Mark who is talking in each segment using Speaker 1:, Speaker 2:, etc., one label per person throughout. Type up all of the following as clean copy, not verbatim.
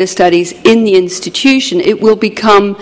Speaker 1: studies in the institution, it will become,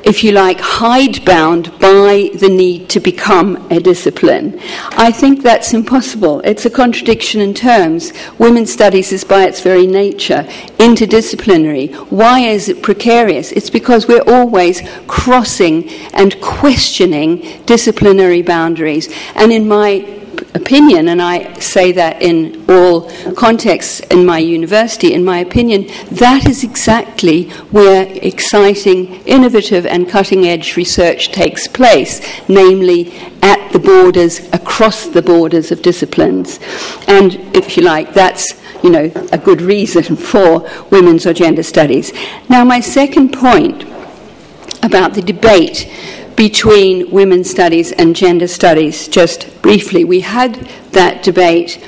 Speaker 1: if you like, hidebound by the need to become a discipline. I think that's impossible. It's a contradiction in terms. Women's studies is by its very nature interdisciplinary. Why is it precarious? It's because we're always crossing and questioning disciplinary boundaries. And in my opinion, and I say that in all contexts in my university, in my opinion, that is exactly where exciting, innovative and cutting-edge research takes place, namely at the borders, across the borders of disciplines. And if you like, that's, you know, a good reason for women's or gender studies. Now, my second point about the debate between women's studies and gender studies, just briefly. We had that debate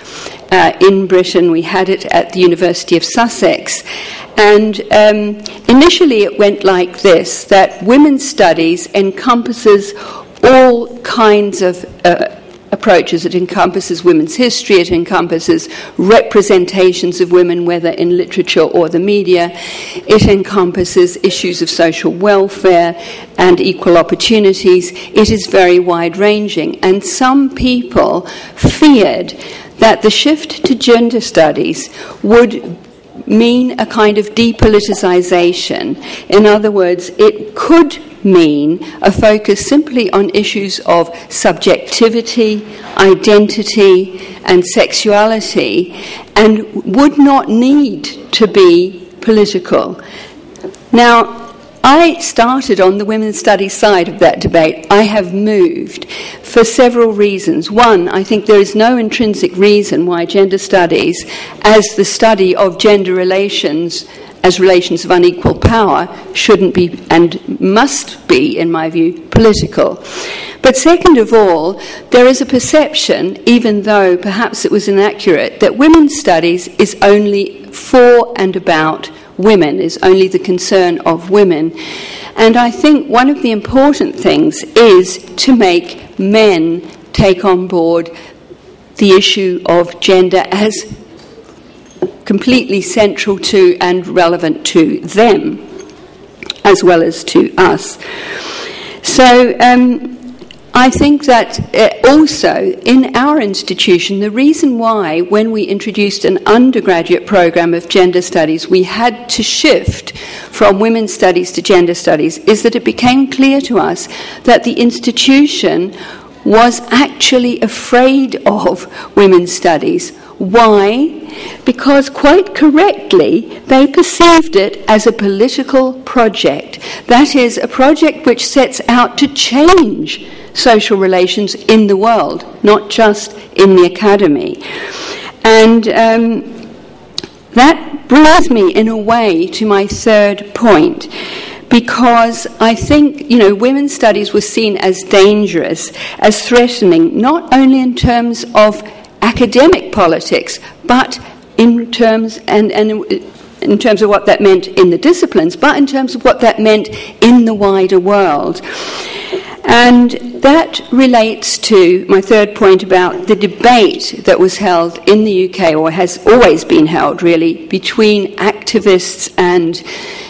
Speaker 1: in Britain. We had it at the University of Sussex. And initially it went like this, that women's studies encompasses all kinds of approaches. It encompasses women's history, it encompasses representations of women, whether in literature or the media, it encompasses issues of social welfare and equal opportunities. It is very wide-ranging, and some people feared that the shift to gender studies would mean a kind of depoliticization. In other words, it could mean a focus simply on issues of subjectivity, identity, and sexuality, and would not need to be political. Now, I started on the women's studies side of that debate. I have moved for several reasons. One, I think there is no intrinsic reason why gender studies, as the study of gender relations as relations of unequal power, shouldn't be and must be, in my view, political. But second of all, there is a perception, even though perhaps it was inaccurate, that women's studies is only for and about women, is only the concern of women. And I think one of the important things is to make men take on board the issue of gender as completely central to and relevant to them, as well as to us. So I think that also in our institution, the reason why when we introduced an undergraduate program of gender studies, we had to shift from women's studies to gender studies, is that it became clear to us that the institution was actually afraid of women's studies. Why? Because quite correctly, they perceived it as a political project. That is, a project which sets out to change social relations in the world, not just in the academy. And that brings me, in a way, to my third point, because I think, women's studies were seen as dangerous, as threatening, not only in terms of academic politics, but in terms in terms of what that meant in the disciplines, but in terms of what that meant in the wider world. And that relates to my third point about the debate that was held in the UK, or has always been held, really, between activists and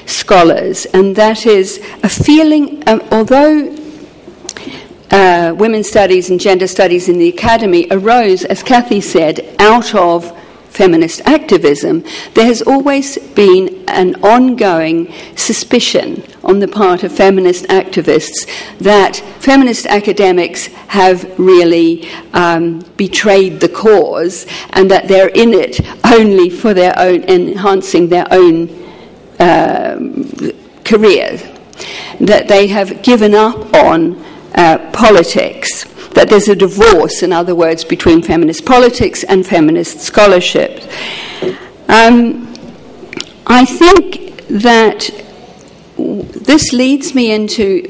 Speaker 1: scholars. And that is a feeling, although women's studies and gender studies in the academy arose, as Kathy said, out of feminist activism, there has always been an ongoing suspicion on the part of feminist activists that feminist academics have really betrayed the cause, and that they're in it only for their own, enhancing their own careers, that they have given up on politics, that there's a divorce, in other words, between feminist politics and feminist scholarship. I think that this leads me into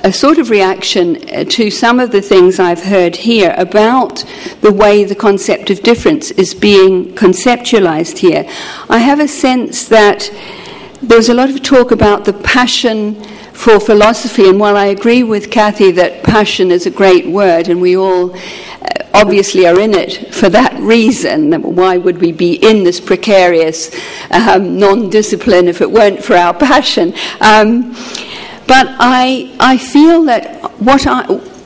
Speaker 1: a sort of reaction to some of the things I've heard here about the way the concept of difference is being conceptualized here. I have a sense that there's a lot of talk about the passion for philosophy, and while I agree with Kathy that passion is a great word, and we all obviously are in it for that reason. Why would we be in this precarious non-discipline if it weren't for our passion? But I feel that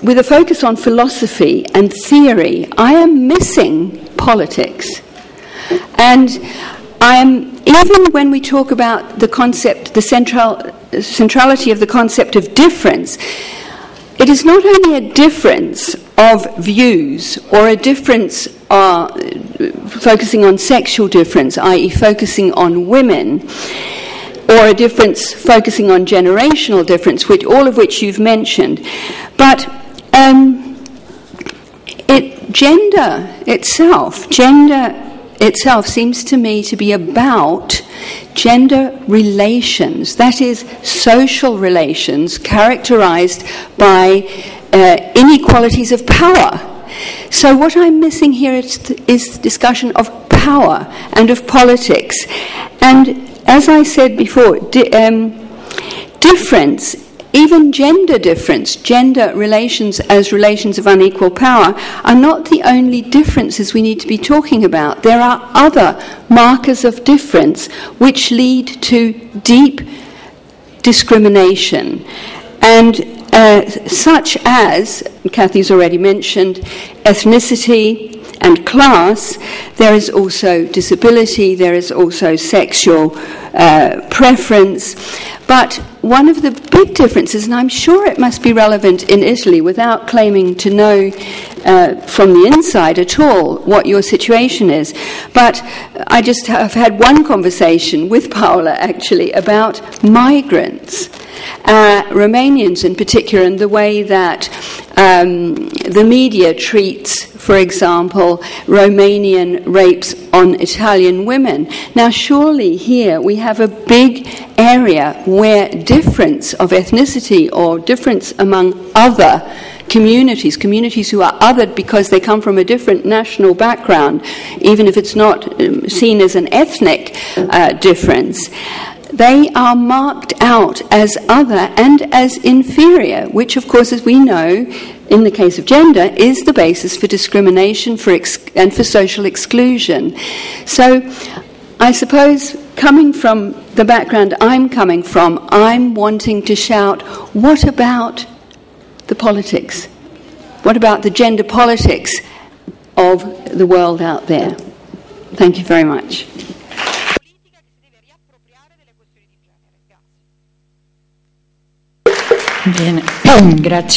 Speaker 1: with a focus on philosophy and theory, I am missing politics. And even when we talk about the concept, the centrality of the concept of difference, it is not only a difference of views or a difference focusing on sexual difference, i.e. focusing on women, or a difference focusing on generational difference, all of which you've mentioned. But gender itself seems to me to be about gender relations, that is, social relations characterized by inequalities of power. So what I'm missing here is discussion of power and of politics. And as I said before, difference, even gender difference, gender relations as relations of unequal power, are not the only differences we need to be talking about. There are other markers of difference which lead to deep discrimination. And such as, Kathy's already mentioned, ethnicity and class. There is also disability, there is also sexual preference. But one of the big differences, and I'm sure it must be relevant in Italy without claiming to know from the inside at all what your situation is, but I just have had one conversation with Paola actually about migrants, Romanians in particular, and the way that the media treats, for example, Romanian rapes on Italian women. Now, surely here we have a big area where difference of ethnicity or difference among other communities who are othered because they come from a different national background, even if it's not seen as an ethnic difference, they are marked out as other and as inferior, which, of course, as we know, in the case of gender, is the basis for discrimination and for social exclusion. So I suppose, coming from the background I'm coming from, I'm wanting to shout, what about the politics? What about the gender politics of the world out there? Thank you very much.
Speaker 2: Bene, grazie.